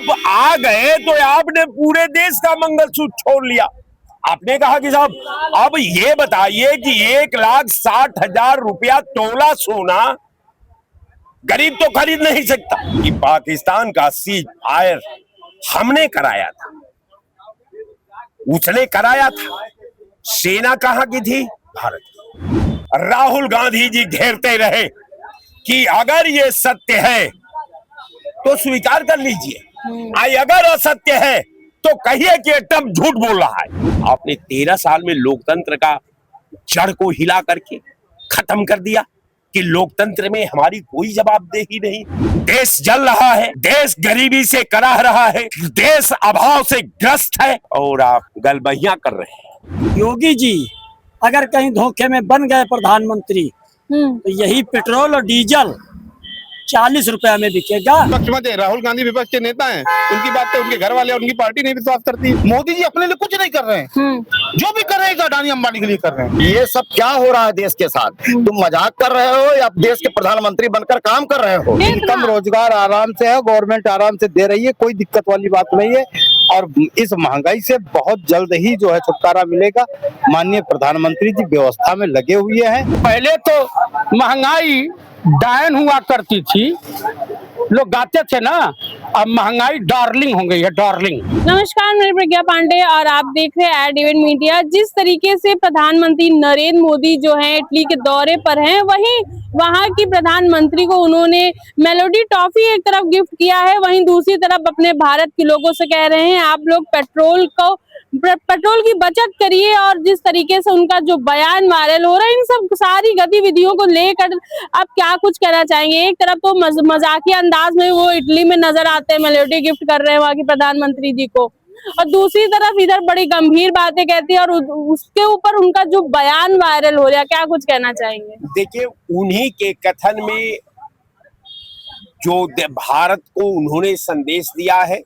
आप आ गए तो आपने पूरे देश का मंगलसूत्र छोड़ लिया। आपने कहा कि साहब अब ये बताइए कि 1,60,000 रुपया तोला सोना गरीब तो खरीद नहीं सकता। कि पाकिस्तान का सीज फायर हमने कराया था, उसने कराया था। सेना कहां की थी? भारत की। राहुल गांधी जी घेरते रहे कि अगर ये सत्य है तो स्वीकार कर लीजिए, अगर असत्य है तो कहिए कि ट्रंप झूठ बोल रहा है। आपने 13 साल में लोकतंत्र का जड़ को हिला करके खत्म कर दिया कि लोकतंत्र में हमारी कोई जवाबदेही नहीं। देश जल रहा है, देश गरीबी से कराह रहा है, देश अभाव से ग्रस्त है और आप गलबहियां कर रहे हैं। योगी जी अगर कहीं धोखे में बन गए प्रधानमंत्री तो यही पेट्रोल और डीजल 40 रुपया में बिकेगा। विपक्ष में राहुल गांधी विपक्ष के नेता हैं, उनकी बातें उनके घर वाले और उनकी पार्टी नहीं विश्वास करती। मोदी जी अपने लिए कुछ नहीं कर रहे हैं, जो भी कर रहे हैं अडानी अंबानी के लिए कर रहे हैं। ये सब क्या हो रहा है देश के साथ? तुम मजाक कर रहे हो या देश के प्रधानमंत्री बनकर काम कर रहे हो? इनकम रोजगार आराम से है, गवर्नमेंट आराम से दे रही है, कोई दिक्कत वाली बात नहीं है। और इस महंगाई से बहुत जल्द ही जो है छुटकारा मिलेगा। माननीय प्रधानमंत्री जी व्यवस्था में लगे हुए हैं। पहले तो महंगाई डायन हुआ करती थी, लोग गाते थे ना, अब महंगाई डार्लिंग हो गई है, डार्लिंग। नमस्कार, मैं प्रज्ञा पांडे और आप देख रहे हैं एड इवेंट मीडिया। जिस तरीके से प्रधानमंत्री नरेंद्र मोदी जो हैं इटली के दौरे पर हैं, वहीं वहां की प्रधानमंत्री को उन्होंने मेलोडी टॉफी एक तरफ गिफ्ट किया है, वहीं दूसरी तरफ अपने भारत के लोगों से कह रहे हैं आप लोग पेट्रोल की बचत करिए। और जिस तरीके से उनका जो बयान वायरल हो रहा है, इन सब सारी गतिविधियों को लेकर आप क्या कुछ कहना चाहेंगे? एक तरफ तो मजाकिया अंदाज में वो इटली में नजर आते हैं, मेलोडी गिफ्ट कर रहे हैं वहां की प्रधानमंत्री जी को, और दूसरी तरफ इधर बड़ी गंभीर बातें कहती है और उसके ऊपर उनका जो बयान वायरल हो रहा है, क्या कुछ कहना चाहेंगे? देखिए, उन्हीं के कथन में जो भारत को उन्होंने संदेश दिया है,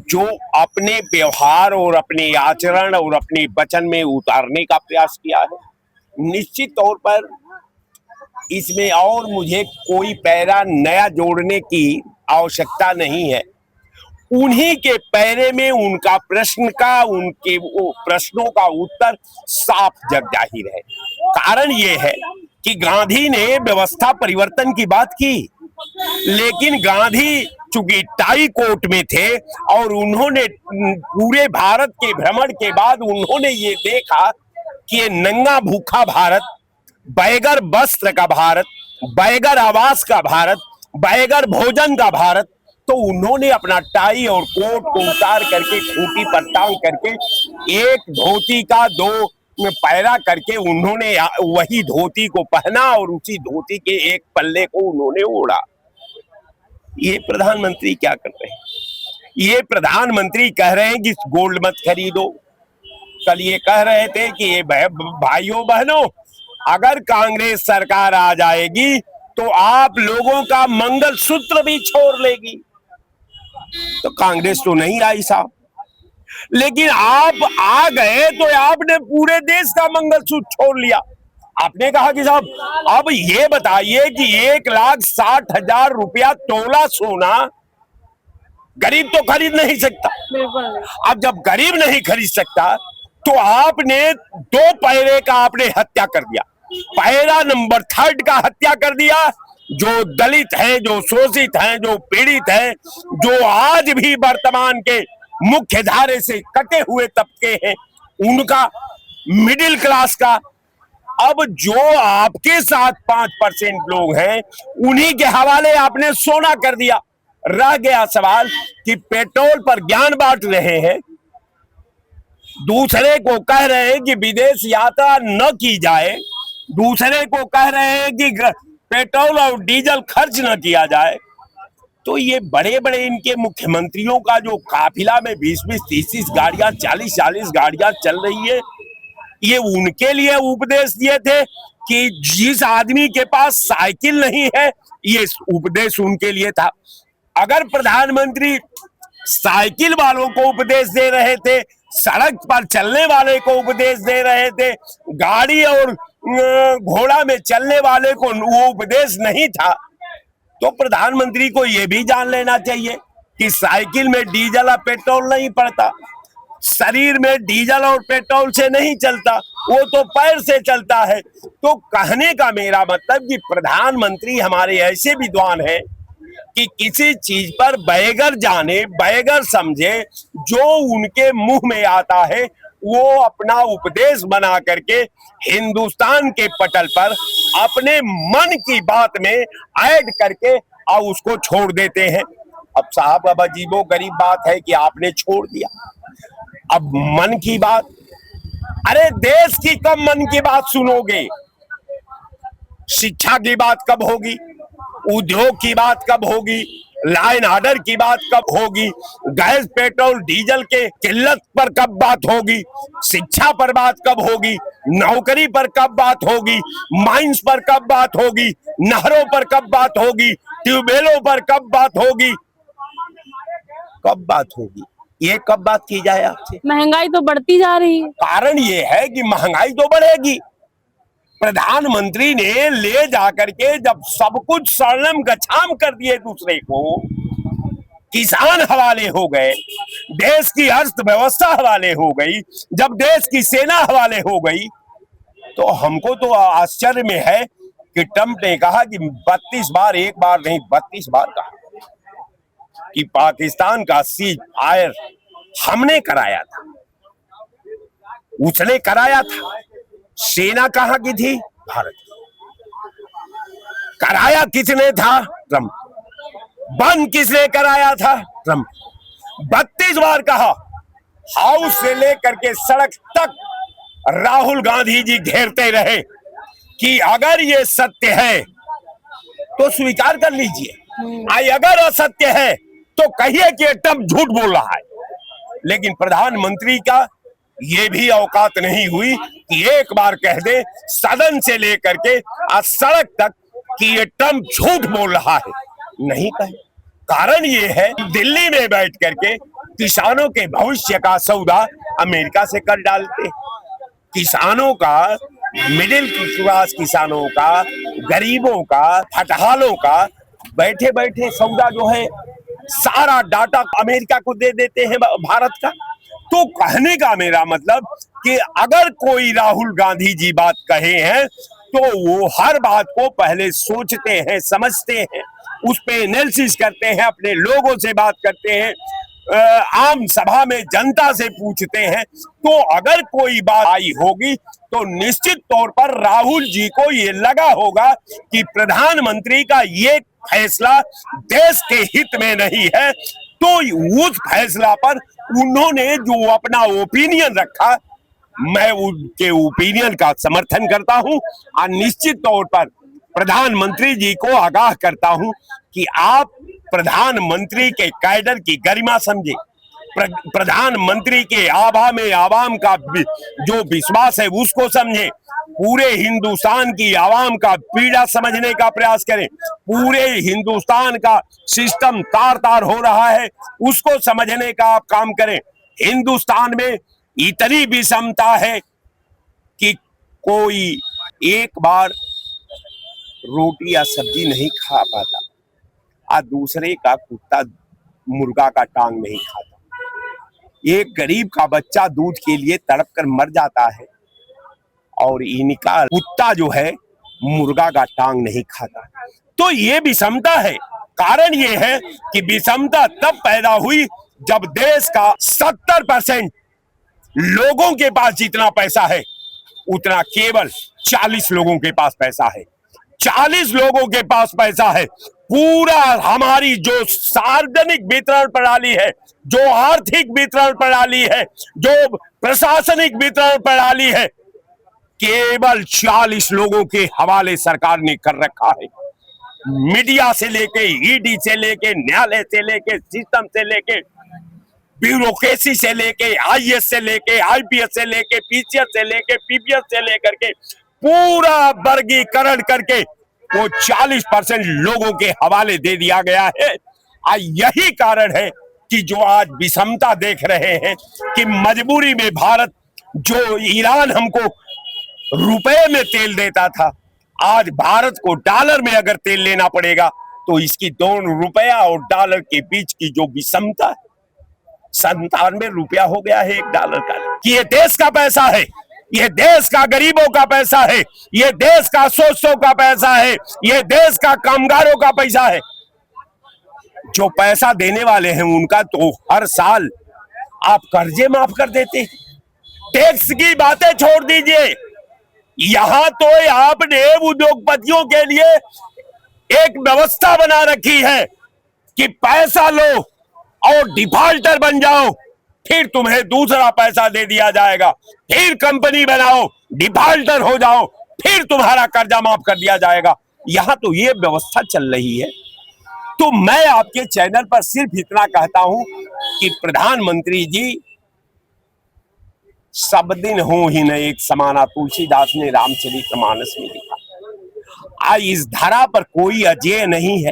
जो अपने व्यवहार और अपने आचरण और अपने वचन में उतारने का प्रयास किया है, निश्चित तौर पर इसमें और मुझे कोई पैरा नया जोड़ने की आवश्यकता नहीं है। उन्हीं के पैरे में उनका प्रश्न का, उनके वो प्रश्नों का उत्तर साफ जग जाहिर है। कारण ये है कि गांधी ने व्यवस्था परिवर्तन की बात की, लेकिन गांधी चूंकि टाई कोट में थे और उन्होंने पूरे भारत के भ्रमण के बाद उन्होंने ये देखा कि ये नंगा भूखा भारत, बैगर वस्त्र का भारत, बैगर आवास का भारत, बैगर भोजन का भारत, तो उन्होंने अपना टाई और कोट को उतार करके खूंटी पर टांग करके एक धोती का 2 पैरा करके उन्होंने वही धोती को पहना और उसी धोती के एक पल्ले को उन्होंने ओढ़ा। ये प्रधानमंत्री क्या कर रहे हैं? ये प्रधानमंत्री कह रहे हैं कि गोल्ड मत खरीदो। कल ये कह रहे थे कि ये भाइयों बहनों, अगर कांग्रेस सरकार आ जाएगी तो आप लोगों का मंगलसूत्र भी छोड़ लेगी। तो कांग्रेस तो नहीं आई साहब, लेकिन आप आ गए तो आपने पूरे देश का मंगलसूत्र छोड़ लिया। आपने कहा कि साहब अब ये बताइए कि 1,60,000 रुपया तोला सोना गरीब तो खरीद नहीं सकता। अब जब गरीब नहीं खरीद सकता तो आपने 2 पैरे का आपने हत्या कर दिया। पैरा नंबर 3 का हत्या कर दिया। जो दलित हैं, जो शोषित हैं, जो पीड़ित हैं, जो आज भी वर्तमान के मुख्य धारे से कटे हुए तबके हैं, उनका, मिडिल क्लास का, अब जो आपके साथ 5% लोग हैं उन्हीं के हवाले आपने सोना कर दिया। रह गया सवाल कि पेट्रोल पर ज्ञान बांट रहे हैं, दूसरे को कह रहे हैं कि विदेश यात्रा न की जाए, दूसरे को कह रहे हैं कि पेट्रोल और डीजल खर्च न किया जाए। तो ये बड़े बड़े इनके मुख्यमंत्रियों का जो काफिला में 20-20, 30-30 गाड़ियां, 40-40 गाड़ियां चल रही है, ये उनके लिए उपदेश दिए थे कि जिस आदमी के पास साइकिल नहीं है, ये उपदेश उनके लिए था। अगर प्रधानमंत्री साइकिल वालों को उपदेश दे रहे थे, सड़क पर चलने वाले को उपदेश दे रहे थे, गाड़ी और घोड़ा में चलने वाले को वो उपदेश नहीं था, तो प्रधानमंत्री को यह भी जान लेना चाहिए कि साइकिल में डीजल और पेट्रोल नहीं पड़ता, शरीर में डीजल और पेट्रोल से नहीं चलता, वो तो पैर से चलता है। तो कहने का मेरा मतलब कि प्रधानमंत्री हमारे ऐसे विद्वान हैं कि किसी चीज पर बगैर जाने बगैर समझे जो उनके मुंह में आता है वो अपना उपदेश बना करके हिंदुस्तान के पटल पर अपने मन की बात में ऐड करके और उसको छोड़ देते हैं। अब साहब अब अजीबो गरीब बात है कि आपने छोड़ दिया। अब मन की बात, अरे देश की कब मन की बात सुनोगे? शिक्षा की बात कब होगी? उद्योग की बात कब होगी? लाइन ऑर्डर की बात कब होगी? गैस पेट्रोल डीजल के किल्लत पर कब बात होगी? शिक्षा पर बात कब होगी? नौकरी पर कब बात होगी? माइंस पर कब बात होगी? नहरों पर कब बात होगी? ट्यूबवेलों पर कब बात होगी? कब बात होगी? ये कब बात की जाए आपसे? महंगाई तो बढ़ती जा रही है। कारण ये है कि महंगाई तो बढ़ेगी। प्रधानमंत्री ने ले जाकर के जब सब कुछ स्वर्णम गच्छाम कर दिए दूसरे को, किसान हवाले हो गए, देश की अर्थव्यवस्था हवाले हो गई, जब देश की सेना हवाले हो गई, तो हमको तो आश्चर्य में है कि ट्रंप ने कहा कि 32 बार, एक बार नहीं 32 बार कहा कि पाकिस्तान का सीज फायर हमने कराया था, उसने कराया था। सेना कहां की थी? भारत की। कराया किसने था? ट्रंप। बंद किसने कराया था? ट्रंप। 32 बार कहा। हाउस से लेकर के सड़क तक राहुल गांधी जी घेरते रहे कि अगर ये सत्य है तो स्वीकार कर लीजिए, अगर असत्य है तो कहिए कि ट्रंप झूठ बोल रहा है। लेकिन प्रधानमंत्री का ये भी औकात नहीं हुई कि एक बार कह दे सदन से लेकर के आज सड़क तक कि ये ट्रंप झूठ बोल रहा है। नहीं कहे। कारण ये है दिल्ली में बैठ करके किसानों के भविष्य का सौदा अमेरिका से कर डालते। किसानों का, मिडिल क्लास किसानों का, गरीबों का, फटहालों का बैठे बैठे सौदा जो है सारा डाटा अमेरिका को दे देते हैं भारत का। तो कहने का मेरा मतलब कि अगर कोई राहुल गांधी जी बात कहे हैं तो वो हर बात को पहले सोचते हैं, समझते हैं, उस पे एनालिसिस करते हैं, अपने लोगों से बात करते हैं, आम सभा में जनता से पूछते हैं। तो अगर कोई बात आई होगी तो निश्चित तौर पर राहुल जी को ये लगा होगा कि प्रधानमंत्री का ये फैसला देश के हित में नहीं है, तो उस फैसला पर उन्होंने जो अपना ओपिनियन रखा, मैं उनके ओपिनियन का समर्थन करता हूं और निश्चित तौर पर प्रधानमंत्री जी को आगाह करता हूं कि आप प्रधानमंत्री के कैडर की गरिमा समझे, प्रधानमंत्री के आभा में आवाम का जो विश्वास है उसको समझे, पूरे हिंदुस्तान की आवाम का पीड़ा समझने का प्रयास करें, पूरे हिंदुस्तान का सिस्टम तार तार हो रहा है उसको समझने का आप काम करें। हिंदुस्तान में इतनी विषमता है कि कोई एक बार रोटी या सब्जी नहीं खा पाता और दूसरे का कुत्ता मुर्गा का टांग नहीं खाता। एक गरीब का बच्चा दूध के लिए तड़प कर मर जाता है और इनका कुत्ता जो है मुर्गा का टांग नहीं खाता। तो ये विषमता है। कारण ये है कि विषमता तब पैदा हुई जब देश का 70% लोगों के पास जितना पैसा है उतना केवल 40 लोगों के पास पैसा है। 40 लोगों के पास पैसा है। पूरा हमारी जो सार्वजनिक वितरण प्रणाली है, जो आर्थिक वितरण प्रणाली है, जो प्रशासनिक वितरण प्रणाली है, केवल 40 लोगों के हवाले सरकार ने कर रखा है। मीडिया से लेके, ईडी से लेके, न्यायालय से लेके, सिस्टम से लेके, ब्यूरोक्रेसी से लेके, आईएएस से लेके, आईपीएस से लेके, पीसीएस से लेके, पीपीएस से लेकर के पूरा वर्गीकरण करके वो 40% लोगों के हवाले दे दिया गया है। यही कारण है कि जो आज विषमता देख रहे हैं कि मजबूरी में भारत, जो ईरान हमको रुपए में तेल देता था, आज भारत को डॉलर में अगर तेल लेना पड़ेगा तो इसकी ₹2 और डॉलर के बीच की जो विषमता, 97 रुपया हो गया है $1 का। कि ये देश का पैसा है, ये देश का गरीबों का पैसा है, ये देश का शोषकों का पैसा है, ये देश का कामगारों का पैसा है। जो पैसा देने वाले हैं उनका तो हर साल आप कर्जे माफ कर देते हैं। टैक्स की बातें छोड़ दीजिए, यहां तो आपने उद्योगपतियों के लिए एक व्यवस्था बना रखी है कि पैसा लो और डिफॉल्टर बन जाओ, फिर तुम्हें दूसरा पैसा दे दिया जाएगा, फिर कंपनी बनाओ, डिफॉल्टर हो जाओ, फिर तुम्हारा कर्जा माफ कर दिया जाएगा। यहां तो ये व्यवस्था चल रही है। तो मैं आपके चैनल पर सिर्फ इतना कहता हूं कि प्रधानमंत्री जी, सब दिन हो ही न एक समाना, तुलसीदास ने रामचरितमानस में लिखा। आज इस धरा पर कोई अजेय नहीं है।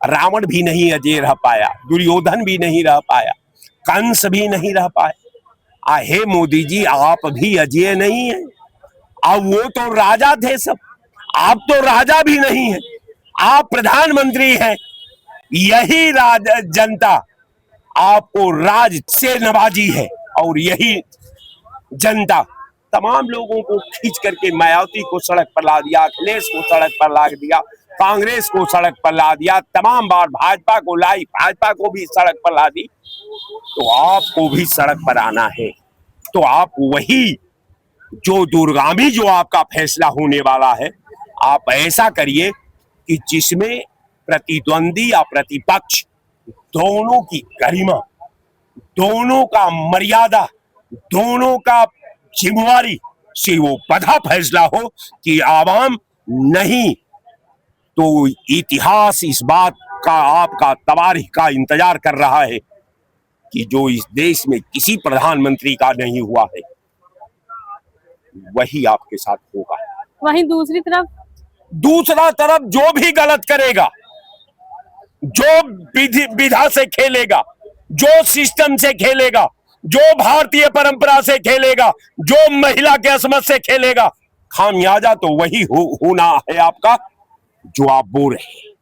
रावण भी नहीं अजेय रह पाया, दुर्योधन भी नहीं रह पाया, कंस भी नहीं रह पाए। हे मोदी जी, आप भी अजेय नहीं है। अब वो तो राजा थे सब, आप तो राजा भी नहीं है, आप प्रधानमंत्री हैं। यही जनता आपको राज से नवाजी है और यही जनता तमाम लोगों को खींच करके मायावती को सड़क पर ला दिया, अखिलेश को सड़क पर ला दिया, कांग्रेस को सड़क पर ला दिया, तमाम बार भाजपा को लाई, भाजपा को भी सड़क पर ला दी। तो आपको भी सड़क पर आना है। तो आप वही जो दूरगामी जो आपका फैसला होने वाला है, आप ऐसा करिए कि जिसमें प्रतिद्वंदी या प्रतिपक्ष दोनों की गरिमा, दोनों का मर्यादा, दोनों का जिम्मेवारी से वो बड़ा फैसला हो कि आवाम नहीं तो इतिहास इस बात का आपका तवारीख का इंतजार कर रहा है कि जो इस देश में किसी प्रधानमंत्री का नहीं हुआ है वही आपके साथ होगा। वहीं दूसरा तरफ जो भी गलत करेगा, जो विधा से खेलेगा, जो सिस्टम से खेलेगा, जो भारतीय परंपरा से खेलेगा, जो महिला के असमत से खेलेगा, खामियाजा तो वही होना है आपका जो आप बो रहे हैं,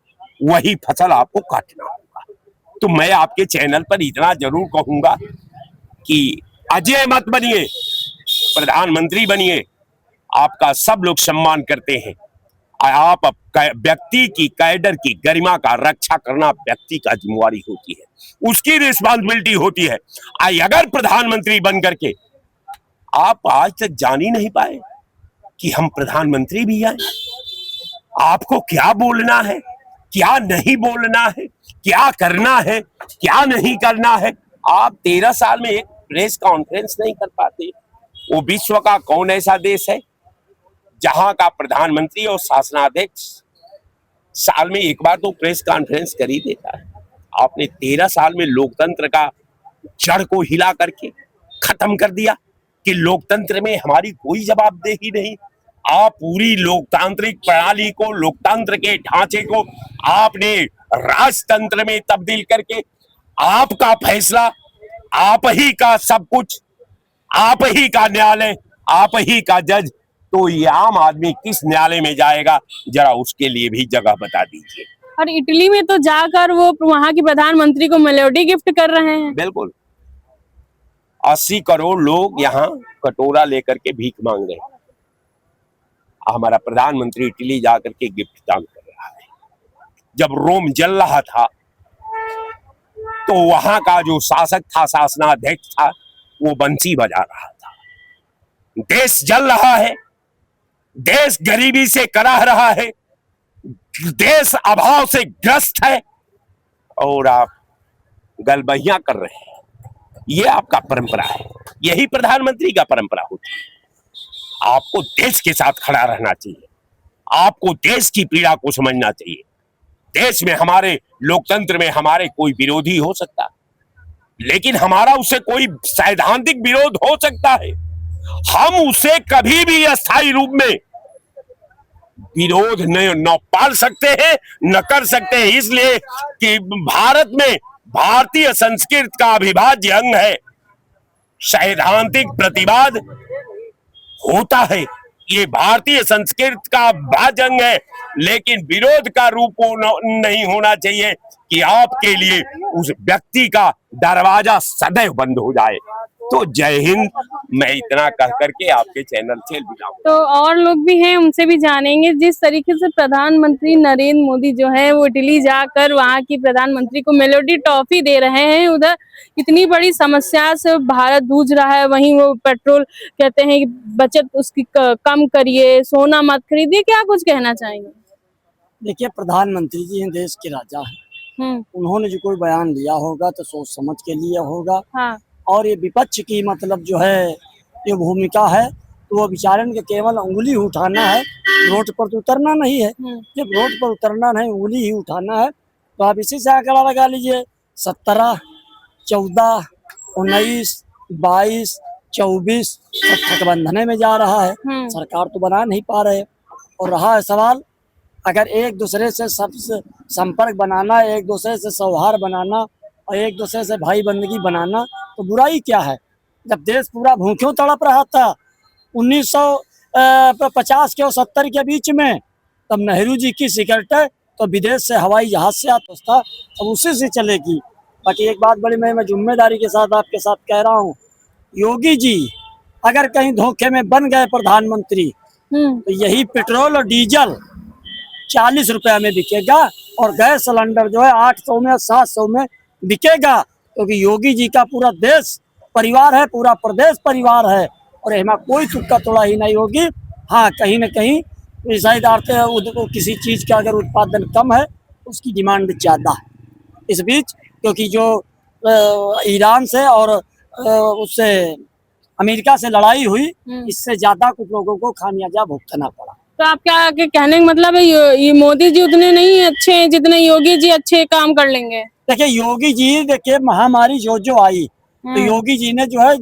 वही फसल आपको काटना होगा। तो मैं आपके चैनल पर इतना जरूर कहूंगा कि अजय मत बनिए, प्रधानमंत्री बनिए। आपका सब लोग सम्मान करते हैं। आप व्यक्ति की कैडर की गरिमा का रक्षा करना व्यक्ति का जिम्मेवारी होती है, उसकी रिस्पांसिबिलिटी होती है। अगर प्रधानमंत्री बन करके आप आज तक जान ही नहीं पाए कि हम प्रधानमंत्री भी हैं, आपको क्या बोलना है, क्या नहीं बोलना है, क्या करना है, क्या नहीं करना है। आप 13 साल में एक प्रेस कॉन्फ्रेंस नहीं कर पाते। वो विश्व का कौन ऐसा देश है जहां का प्रधानमंत्री और शासनाध्यक्ष साल में एक बार तो प्रेस कॉन्फ्रेंस कर ही देता है। आपने 13 साल में लोकतंत्र का जड़ को हिला करके खत्म कर दिया कि लोकतंत्र में हमारी कोई जवाबदेही नहीं। आप पूरी लोकतांत्रिक प्रणाली को, लोकतंत्र के ढांचे को आपने राजतंत्र में तब्दील करके आपका फैसला, आप ही का सब कुछ, आप ही का न्यायालय, आप ही का जज, तो ये आम आदमी किस न्यायालय में जाएगा, जरा उसके लिए भी जगह बता दीजिए। और इटली में तो जाकर वो वहां के प्रधानमंत्री को मेलोडी गिफ्ट कर रहे हैं। बिल्कुल, 80 करोड़ लोग यहाँ कटोरा लेकर के भीख मांग रहे हैं। हमारा प्रधानमंत्री इटली जाकर के गिफ्ट दान कर रहा है। जब रोम जल रहा था तो वहां का जो शासक था, शासनाध्यक्ष था, वो बंसी बजा रहा था। देश जल रहा है, देश गरीबी से कराह रहा है, देश अभाव से ग्रस्त है और आप गलबहियां कर रहे हैं। ये आपका परंपरा है, यही प्रधानमंत्री का परंपरा होती है। आपको देश के साथ खड़ा रहना चाहिए, आपको देश की पीड़ा को समझना चाहिए। देश में, हमारे लोकतंत्र में हमारे कोई विरोधी हो सकता, लेकिन हमारा उससे कोई सैद्धांतिक विरोध हो सकता है। हम उसे कभी भी अस्थायी रूप में विरोध न पाल सकते हैं, न कर सकते हैं, इसलिए कि भारत में भारतीय संस्कृति का अविभाज्य अंग है, सैद्धांतिक प्रतिवाद होता है। ये भारतीय संस्कृति का भाजंग है, लेकिन विरोध का रूप नहीं होना चाहिए कि आपके लिए उस व्यक्ति का दरवाजा सदैव बंद हो जाए। तो जय हिंद, मैं इतना कह करके आपके चैनल से विदा हूं। तो और लोग भी हैं, उनसे भी जानेंगे। जिस तरीके से प्रधानमंत्री नरेंद्र मोदी जो है वो इटली जाकर वहां की प्रधानमंत्री को मेलोडी टॉफी दे रहे हैं, उधर इतनी बड़ी समस्या से भारत जूझ रहा है, वहीं वो पेट्रोल कहते हैं कि बचत उसकी कम करिए, सोना मत खरीदिए, क्या कुछ कहना चाहेंगे? देखिए, प्रधानमंत्री जी हैं, देश के राजा हैं। उन्होंने जो कोई बयान दिया होगा तो सोच समझ के लिए होगा। हाँ। और ये विपक्ष की मतलब जो है ये भूमिका है, तो वो बेचारन के केवल उंगली उठाना है, रोड पर तो उतरना नहीं है। जब रोड पर उतरना नहीं, उंगली ही उठाना है, तो आप इसी से आंकड़ा लगा लीजिए। 17, 14, 19, 22, 24 सब ठकबंधने में जा रहा है। सरकार तो बना नहीं पा रहे। और रहा है सवाल, अगर एक दूसरे से सबसे संपर्क बनाना, एक दूसरे से सौहार्द बनाना और एक दूसरे से भाई बंदगी बनाना, तो बुराई क्या है? जब देश पूरा भूखों तड़प रहा था 1950 के और 70 के बीच में, तब नेहरू जी की सिकरेट तो विदेश से हवाई जहाज से आता था, अब उसी से चलेगी। बाकी एक बात बड़ी मैं जिम्मेदारी के साथ आपके साथ कह रहा हूँ, योगी जी अगर कहीं धोखे में बन गए प्रधानमंत्री, तो यही पेट्रोल और डीजल 40 रुपया में बिकेगा और गैस सिलेंडर जो है 800 में 700 में बिकेगा, क्योंकि योगी जी का पूरा देश परिवार है, पूरा प्रदेश परिवार है और इसमें कोई तुक्का तोड़ा ही नहीं होगी। हाँ, कहीं न कहीं शायद किसी चीज़ का अगर उत्पादन कम है, उसकी डिमांड ज़्यादा है इस बीच, क्योंकि जो ईरान से और उससे अमेरिका से लड़ाई हुई, इससे ज़्यादा कुछ लोगों को खामियाजा भुगतना पड़ा। तो आप क्या कहने का मतलब है, ये मोदी जी उतने नहीं अच्छे हैं जितने योगी जी अच्छे काम कर लेंगे? देखिए, योगी जी देखिए महामारी जो आई, तो योगी जी ने जो है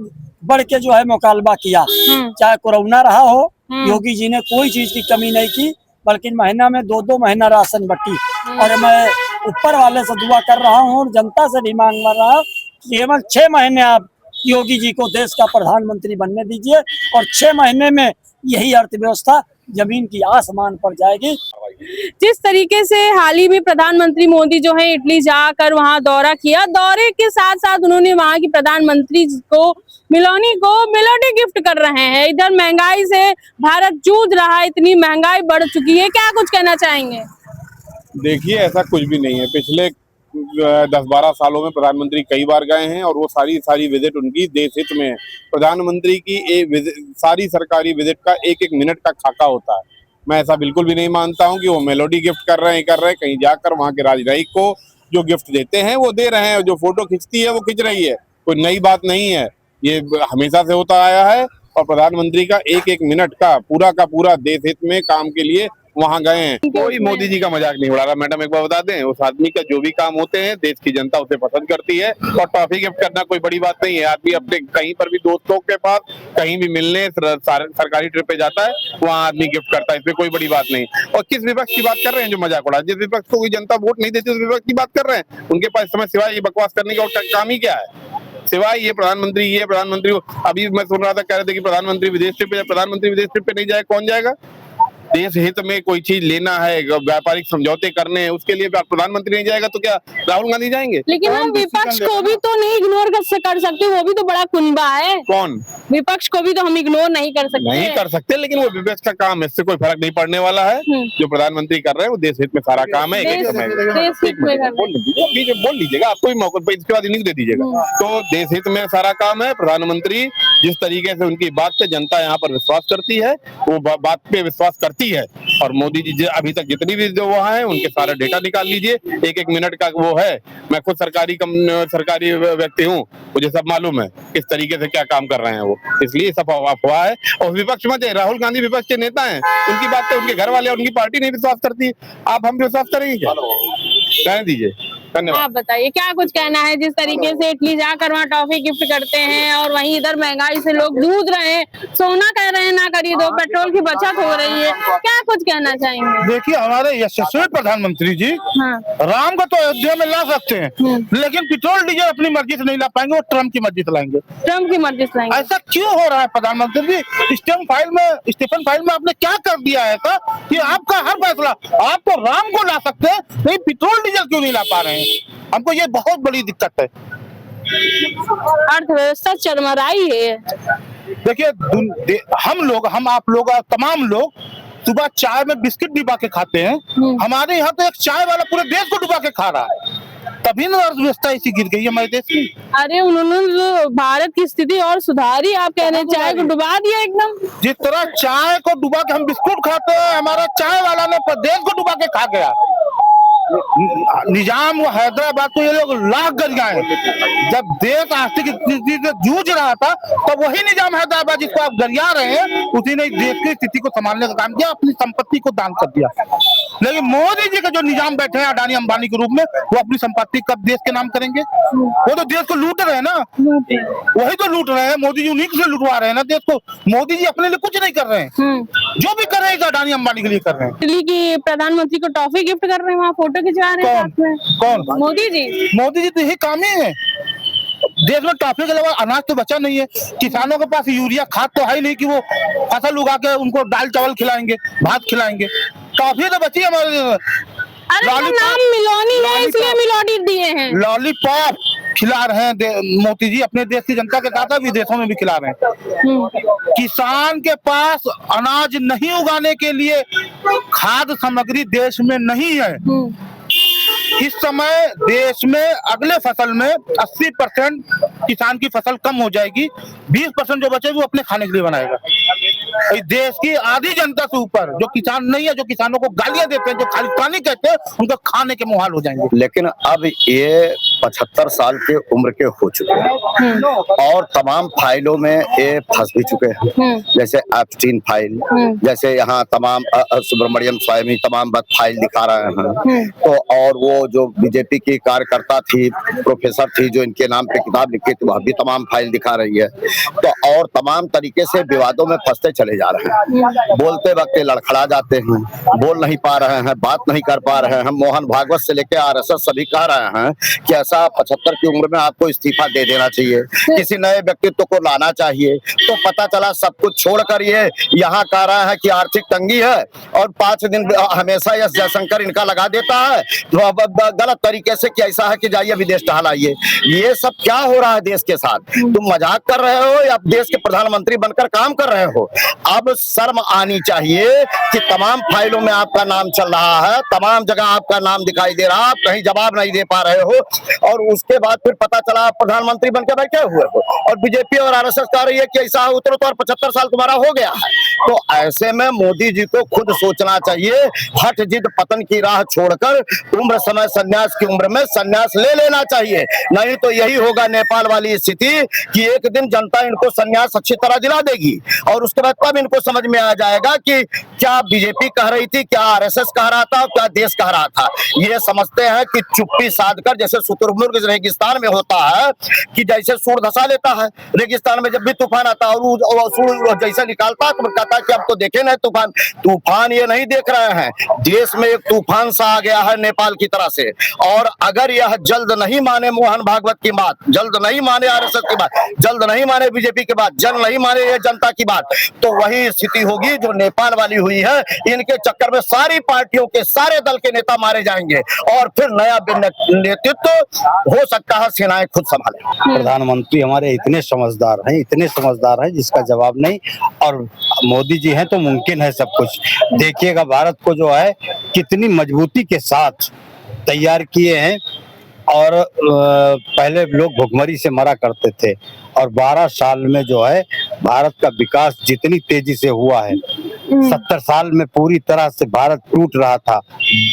बढ़ के जो है मुकालबा किया, चाहे कोरोना रहा हो, योगी जी ने कोई चीज की कमी नहीं की, बल्कि महीना में 2-2 महीना राशन बटी। और मैं ऊपर वाले से दुआ कर रहा हूँ और जनता से भी मांग रहा हूँ कि केवल 6 महीने आप योगी जी को देश का प्रधानमंत्री बनने दीजिए और 6 महीने में यही अर्थव्यवस्था जमीन की आसमान पर जाएगी। जिस तरीके से हाल ही में प्रधानमंत्री मोदी जो है इटली जाकर वहां दौरा किया, दौरे के साथ साथ उन्होंने वहां की प्रधानमंत्री को मेलोनी को मेलोडी गिफ्ट कर रहे हैं। इधर महंगाई से भारत जूझ रहा है, इतनी महंगाई बढ़ चुकी है, क्या कुछ कहना चाहेंगे? देखिए, ऐसा कुछ भी नहीं है। पिछले 10-12 सालों में प्रधानमंत्री कई बार गए हैं और वो सारी विजिट उनकी देश हित में है। प्रधानमंत्री की सारी सरकारी विजिट का एक मिनट का खाका होता है। मैं ऐसा बिल्कुल भी नहीं मानता हूं कि वो मेलोडी गिफ्ट कर रहे हैं। कहीं जाकर वहां के राजनयिक को जो गिफ्ट देते हैं वो दे रहे हैं, जो फोटो खिंचती है वो खिंच रही है, कोई नई बात नहीं है। ये हमेशा से होता आया है और प्रधानमंत्री का एक मिनट का पूरा देश हित में काम के लिए वहां गए हैं। कोई मोदी जी का मजाक नहीं उड़ा रहा। मैडम, एक बार बता दें, उस आदमी का जो भी काम होते हैं देश की जनता उसे पसंद करती है और टॉफी गिफ्ट करना कोई बड़ी बात नहीं है। आदमी अपने कहीं पर भी दोस्तों के पास कहीं भी मिलने सरकारी ट्रिप पे जाता है, वहाँ आदमी गिफ्ट करता है, इसमें कोई बड़ी बात नहीं। और किस विपक्ष की बात कर रहे हैं जो मजाक उड़ा? जिस विपक्ष को कोई जनता वोट नहीं देती उस विपक्ष की बात कर रहे हैं। उनके पास समय सिवाय ये बकवास करने का और काम ही क्या है? सिवाय ये प्रधानमंत्री अभी मैं सुन रहा था, कह रहे थे कि प्रधानमंत्री विदेश ट्रिप पे नहीं जाए, कौन जाएगा? देश हित में कोई चीज लेना है, व्यापारिक समझौते करने हैं, उसके लिए प्रधानमंत्री नहीं जाएगा तो क्या राहुल गांधी जाएंगे? लेकिन हम विपक्ष को भी तो नहीं इग्नोर कर सकते, वो भी तो बड़ा कुनबा है। कौन? विपक्ष को भी तो हम इग्नोर नहीं कर सकते। लेकिन वो विपक्ष का काम है, इससे कोई फर्क नहीं पड़ने वाला है। जो प्रधानमंत्री कर रहे हैं वो देश हित में सारा काम है। बोल लीजिएगा, आपको भी मौका, इसके बाद इन्हीं को दे दीजिएगा। तो देश हित में सारा काम है। प्रधानमंत्री जिस तरीके से उनकी बात पे जनता यहाँ पर विश्वास करती है, वो बात पे विश्वास करती है। और मोदी जी अभी तक जितनी भी जो वहाँ है उनके सारा डेटा निकाल लीजिए, एक मिनट का वो है। मैं खुद सरकारी व्यक्ति हूँ, मुझे सब मालूम है किस तरीके से क्या काम कर रहे हैं वो, इसलिए सब अफवाह है। और विपक्ष मत है, राहुल गांधी विपक्ष के नेता हैं, उनकी बात पे उनके घर वाले और उनकी पार्टी नहीं विश्वास करती। आप हम विश्वास करेंगे क्या? कहने दीजिए। धन्यवाद। आप बताइए क्या कुछ कहना है, जिस तरीके से इटली जाकर वहाँ टॉफी गिफ्ट करते हैं और वहीं इधर महंगाई से लोग जूझ रहे हैं, सोना कह रहे हैं ना खरीदो, पेट्रोल की बचत हो रही है, क्या कुछ कहना चाहेंगे? देखिए, हमारे यशस्वी प्रधानमंत्री जी हाँ। राम को तो अयोध्या में ला सकते हैं, लेकिन पेट्रोल डीजल अपनी मर्जी से नहीं ला पाएंगे, वो ट्रम्प की मर्जी से लाएंगे। ट्रम्प की मर्जी से लाएंगे। ऐसा क्यों हो रहा है प्रधानमंत्री जी? स्टीफन फाइल में आपने क्या कर दिया है ऐसा कि आपका हर फैसला, आप तो राम को ला सकते हैं, नहीं पेट्रोल डीजल क्यों नहीं ला पा रहे हैं? हमको ये बहुत बड़ी दिक्कत है। अर्थव्यवस्था चरमराई है। देखिए, हम आप लोग और तमाम लोग सुबह चाय में बिस्किट डुबा के खाते हैं, हमारे यहाँ तो एक चाय वाला पूरे देश को डुबा के खा रहा है, तभी ना अर्थव्यवस्था ऐसी गिर गई है हमारे देश की। अरे उन्होंने जो भारत की स्थिति और सुधारी, आप कह रहे हैं चाय को डुबा दिया एकदम। जिस तरह चाय को डुबा के हम बिस्कुट खाते हैं, हमारा चाय वाला ने देश को डुबा के खा गया। निजाम हैदराबाद को ये लोग लाख गज गए। जब देश आर्थिक स्थिति से जूझ रहा था, तो वही निजाम हैदराबाद जिसको आप गरिया रहे हैं, उसी ने देश की स्थिति को संभालने का काम किया, अपनी संपत्ति को दान कर दिया। लेकिन मोदी जी का जो निजाम बैठे हैं अडानी अंबानी के रूप में, वो अपनी संपत्ति कब देश के नाम करेंगे? वो तो देश को लूट रहे हैं ना, वही तो लूट रहे हैं। मोदी जी उन्हीं से लुटवा रहे हैं ना देश को। मोदी जी अपने लिए कुछ नहीं कर रहे हैं, जो भी कर रहे हैं अडानी अंबानी के लिए कर रहे हैं। दिल्ली की प्रधानमंत्री को टॉफी गिफ्ट कर रहे हैं, वहाँ फोटो खिंचवा रहे हैं साथ में। कौन? मोदी जी तो यही काम ही है। देश में टॉफी के अलावा अनाज तो बचा नहीं है। किसानों के पास यूरिया खाद तो है ही नहीं कि वो फसल उगा के उनको दाल चावल खिलाएंगे, भात खिलाएंगे। टॉफी तो बची हमारे। अरे नाम मिलोनी है, इसलिए मिलोनी दिए हैं। लॉलीपॉप खिला रहे हैं मोदी जी अपने देश की जनता के साथ, विदेशों में भी खिला रहे हैं। किसान के पास अनाज नहीं उगाने के लिए खाद्य सामग्री देश में नहीं है। इस समय देश में अगले फसल में 80% किसान की फसल कम हो जाएगी, 20% जो बचे वो अपने खाने के लिए बनाएगा। इस देश की आधी जनता से ऊपर जो किसान नहीं है, जो किसानों को गालियां देते हैं, जो खालिस्तानी कहते हैं, उनको खाने के मुहाल हो जाएंगे। लेकिन अब ये 75 साल के उम्र के हो चुके हैं और तमाम फाइलों में ये फंस भी चुके हैं, जैसे एप्स्टीन फाइल, जैसे यहाँ तमाम सुब्रमण्यम स्वामी तमाम बात फाइल दिखा रहे हैं। तो और वो जो बीजेपी की कार्यकर्ता थी, प्रोफेसर थी, जो इनके नाम पे किताब लिखी थी, वह भी तमाम फाइल दिखा रही है। तो और तमाम तरीके से विवादों में फंसते चले जा रहे हैं। बोलते वक्त लड़खड़ा जाते हैं, बोल नहीं पा रहे हैं, बात नहीं कर पा रहे हैं। मोहन भागवत से लेकर आरएसएस सभी कह रहे हैं कि ऐसा 75 की उम्र में आपको इस्तीफा दे देना चाहिए, किसी नए व्यक्तित्व को लाना चाहिए। तो पता चला सब कुछ छोड़कर ये यहाँ कह रहा है कि आर्थिक तंगी है और 5 दिन हमेशा एस जयशंकर इनका लगा देता है, तो अब गलत तरीके से कि ऐसा है कि जाइए विदेश टहलाइए। ये सब क्या हो रहा है देश के साथ? तुम मजाक कर रहे हो या देश के प्रधानमंत्री बनकर काम कर रहे हो? अब शर्म आनी चाहिए कि तमाम फाइलों में आपका नाम चल रहा है, तमाम जगह आपका नाम दिखाई दे रहा है, आप कहीं जवाब नहीं दे पा रहे हो, और उसके बाद फिर पता चला आप प्रधानमंत्री बनकर बैठे हुए हो और बीजेपी और आरएसएस कह रही है कि ऐसा उतरो तो और 75 साल तुम्हारा हो गया है। तो ऐसे में मोदी जी को खुद सोचना चाहिए, हट जिद पतन की राह छोड़कर उम्र समय संन्यास की उम्र में संन्यास ले लेना चाहिए। नहीं तो यही होगा नेपाल वाली स्थिति कि एक दिन जनता इनको संन्यास अच्छी तरह दिला देगी और उसके बाद तब इनको समझ में आ जाएगा कि क्या बीजेपी कह रही थी, क्या आरएसएस कह रहा था, क्या देश कह रहा था। ये समझते हैं कि चुप्पी साध कर, जैसे शुतुरमुर्ग रेगिस्तान में होता है कि जैसे सूर धसा लेता है रेगिस्तान में, जब भी तूफान आता है और सूर जैसे निकालता है तो कहता है कि अब तो देखे ना तूफान ये नहीं देख रहे हैं, देश में एक तूफान सा आ गया है नेपाल की तरह से। और अगर यह जल्द नहीं माने मोहन भागवत की बात, जल्द नहीं माने आरएसएस की बात, जल्द नहीं माने बीजेपी की बात, जल्द नहीं माने ये जनता की बात, तो वही स्थिति होगी जो नेपाल वाली हुई है। इनके चक्कर में सारी पार्टियों के सारे दल के नेता मारे जाएंगे और फिर नया नेतृत्व हो सकता है सेनाएं खुद संभाले। प्रधानमंत्री हमारे इतने समझदार हैं जिसका जवाब नहीं, और मोदी जी हैं तो मुमकिन है सब कुछ। देखिएगा भारत को जो है कितनी मजबूती के साथ तैयार किए हैं, और पहले लोग भुखमरी से मरा करते थे और 12 साल में जो है भारत का विकास जितनी तेजी से हुआ है 70 साल में पूरी तरह से भारत टूट रहा था,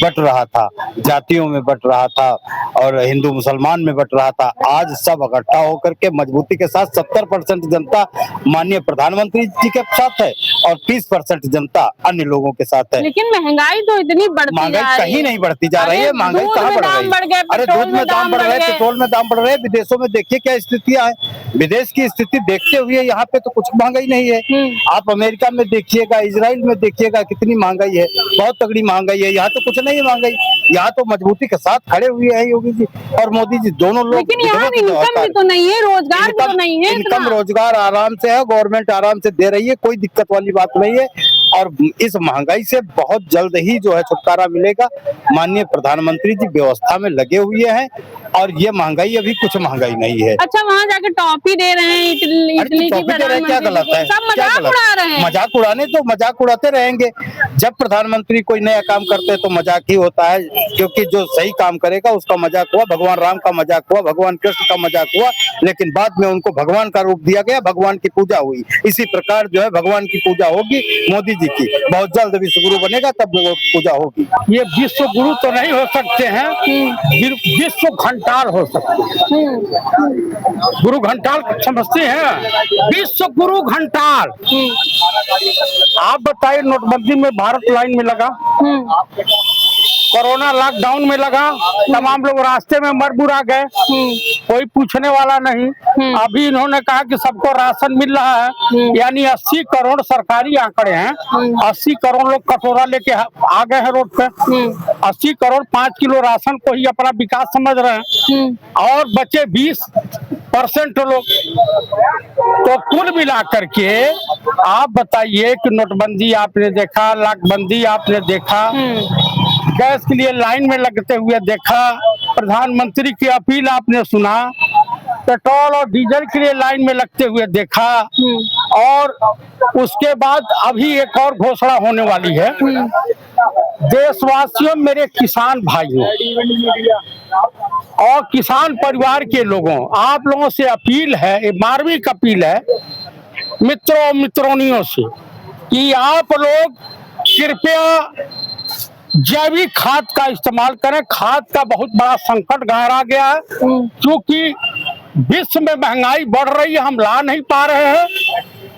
बट रहा था, जातियों में बट रहा था और हिंदू मुसलमान में बट रहा था। आज सब इकट्ठा होकर के मजबूती के साथ 70% जनता माननीय प्रधानमंत्री जी के साथ है और 30% जनता अन्य लोगों के साथ है। लेकिन महंगाई तो इतनी बढ़ती जा महंगाई रही कहीं है। नहीं बढ़ती जा रही है, महंगाई दूध कहाँ में बढ़ दाम रही बढ़ गए, है? अरे पेट्रोल दूध में दाम बढ़ रहे, पेट्रोल में दाम बढ़ रहे, विदेशों में देखिए क्या स्थितियां हैं। विदेश की स्थिति देखते हुए यहाँ पे तो कुछ महंगाई नहीं है। आप अमेरिका में देखिएगा, इजराइल में देखिएगा कितनी महंगाई है, बहुत तगड़ी महंगाई है। यहाँ तो कुछ नहीं है महंगाई, यहाँ तो मजबूती के साथ खड़े हुए हैं योगी जी और मोदी जी, दोनों लोग। लेकिन यहाँ इनकम भी तो नहीं है, रोजगार भी तो नहीं है। इनकम रोजगार आराम से है, गवर्नमेंट आराम से दे रही है, कोई दिक्कत वाली बात नहीं है। और इस महंगाई से बहुत जल्द ही जो है छुटकारा मिलेगा। माननीय प्रधानमंत्री जी व्यवस्था में लगे हुए हैं और ये महंगाई अभी कुछ महंगाई नहीं है। अच्छा, वहाँ जाके टॉफी दे रहे हैं इटली की क्या गलत है? सब मजाक उड़ा रहे हैं। मजाक उड़ाने तो मजाक उड़ाते रहेंगे। जब प्रधानमंत्री कोई नया काम करते हैं तो मजाक ही होता है, क्योंकि जो सही काम करेगा उसका मजाक हुआ। भगवान राम का मजाक हुआ, भगवान कृष्ण का मजाक हुआ, लेकिन बाद में उनको भगवान का रूप दिया गया, भगवान की पूजा हुई। इसी प्रकार जो है भगवान की पूजा होगी मोदी जी की, बहुत जल्द विश्व गुरु बनेगा तब वो पूजा होगी। ये विश्व गुरु तो नहीं हो सकते हैं, विश्व घंटाल हो सकते हैं। गुरु घंटाल समझते हैं? विश्व गुरु घंटाल। आप बताइए, नोटबंदी में भारत लाइन में लगा, कोरोना लॉकडाउन में लगा, तमाम लोग रास्ते में मर मुरा गए, कोई पूछने वाला नहीं। अभी इन्होंने कहा कि सबको राशन मिल रहा है, यानी 80 करोड़ सरकारी आंकड़े हैं, 80 करोड़ लोग कटोरा लेके आ गए हैं रोड पे। 80 करोड़ 5 किलो राशन को ही अपना विकास समझ रहे हैं, और बचे 20% लोग। तो कुल मिला करके आप बताइए कि नोटबंदी आपने देखा, लाखबंदी आपने देखा, गैस के लिए लाइन में लगते हुए देखा, प्रधानमंत्री की अपील आपने सुना, पेट्रोल और डीजल के लिए लाइन में लगते हुए देखा, और उसके बाद अभी एक और घोषणा होने वाली है। देशवासियों, मेरे किसान भाइयों और किसान परिवार के लोगों, आप लोगों से अपील है, मार्मिक अपील है मित्रों मित्रोनियों से, कि आप लोग कृपया जैविक खाद का इस्तेमाल करें। खाद का बहुत बड़ा संकट गहरा गया है, क्योंकि विश्व में महंगाई बढ़ रही है, हम ला नहीं पा रहे हैं,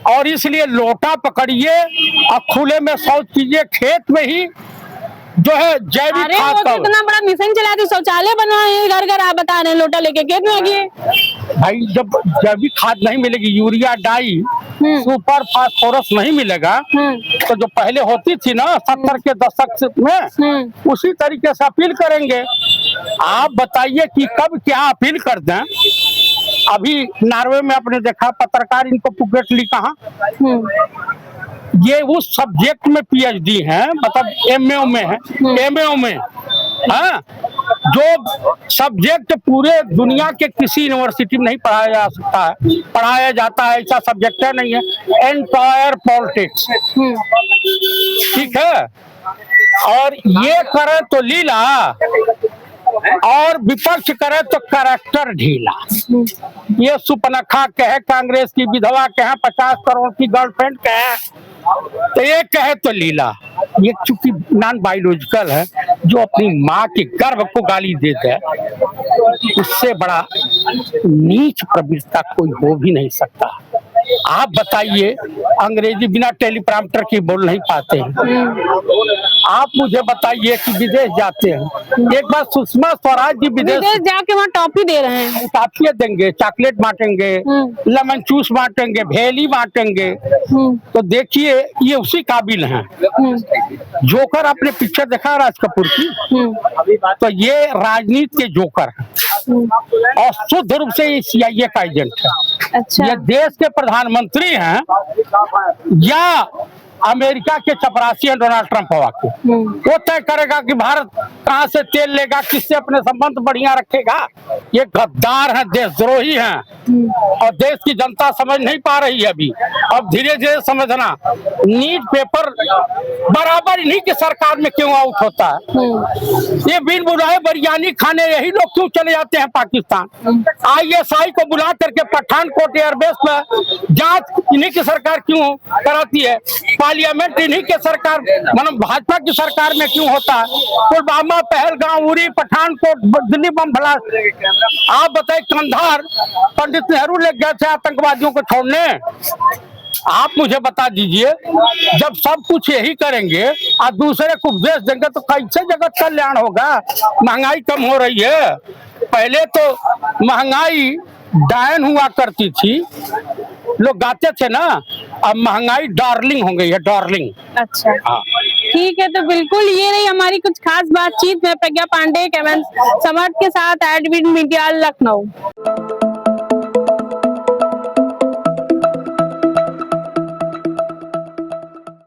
और इसलिए लोटा पकड़िए और खुले में शौच कीजिए, खेत में ही जो है जैविक खाद का। कितना बड़ा मिशन चला दी, शौचालय बनवाए घर घर, आप बता रहे हैं लोटा लेके खेत में लगिए। भाई, जब जैविक खाद नहीं मिलेगी, यूरिया, डाई, सुपर फास्फोरस नहीं मिलेगा, तो जो पहले होती थी ना 70 के दशक में, उसी तरीके से अपील करेंगे। आप बताइए कि कब क्या अपील कर दें। अभी नॉर्वे में आपने देखा, पत्रकार इनको पुगेट ली कहा, ये उस सब्जेक्ट में पीएचडी है, मतलब एमए में है, एमए में, हाँ, जो सब्जेक्ट पूरे दुनिया के किसी यूनिवर्सिटी में नहीं पढ़ाया जा सकता है, पढ़ाया जाता है, ऐसा सब्जेक्ट है नहीं है, एंटायर पॉलिटिक्स। ठीक है, और ये करे तो लीला, और विपक्ष करे तो कैरेक्टर ढीला। ये सुपनखा कहे कांग्रेस की विधवा कहे, 50 करोड़ की गर्लफ्रेंड कहे, तो ये कहे तो लीला। ये चूंकि नॉन बायोलॉजिकल है, जो अपनी माँ के गर्भ को गाली देता है, उससे बड़ा नीच प्रवृत्ति कोई हो भी नहीं सकता। आप बताइए, अंग्रेजी बिना टेलीप्रॉम्प्टर के बोल नहीं पाते हैं। आप मुझे बताइए कि विदेश जाते हैं, एक बार सुषमा स्वराज जी विदेश जाके वहाँ टॉफी दे रहे हैं, टॉफी देंगे, चॉकलेट बांटेंगे, लेमन जूस बांटेंगे, भेली बांटेंगे, तो देखिए ये उसी काबिल हैं। जोकर आपने पिक्चर देखा राज कपूर की, तो ये राजनीति के जोकर हैं, और शुद्ध रूप से CIA का एजेंट है। अच्छा। ये देश के प्रधानमंत्री हैं या अमेरिका के चपरासी हैं डोनाल्ड ट्रंप हवा के, वो तय करेगा कि भारत कहां से तेल लेगा, किससे अपने संबंध बढ़िया रखेगा। ये गद्दार हैं, देशद्रोही हैं, और देश की जनता समझ नहीं पा रही है अभी। अब धीरे धीरे समझना। नीट पेपर बराबर इन्हीं की सरकार में क्यों आउट होता है? ये बिन बुलाए बिरयानी खाने यही लोग क्यों चले जाते हैं पाकिस्तान? ISI को बुला करके पठानकोट एयरबेस पर जांच इन्हीं की सरकार क्यों कराती है? पार्लियामेंट इन्हीं के सरकार मतलब भाजपा की सरकार में क्यों होता है? Pulwama, Pahalgam, Uri, Pathankot, Delhi bomb blast. आप बताइए, कंधार पंडित नेहरू ले गए थे आतंकवादियों को छोड़ने। आप मुझे बता दीजिए, जब सब कुछ यही करेंगे और दूसरे को उपदेश देंगे तो कैसे जगत कल्याण होगा? महंगाई कम हो रही है। पहले तो महंगाई डायन हुआ करती थी, लोग गाते थे ना, अब महंगाई डार्लिंग हो गई है, डार्लिंग। अच्छा, हाँ। ठीक है, तो बिल्कुल ये रही हमारी कुछ खास बातचीत में प्रज्ञा पांडे, कैमरा समर्थ के साथ एडविन मीडिया, लखनऊ।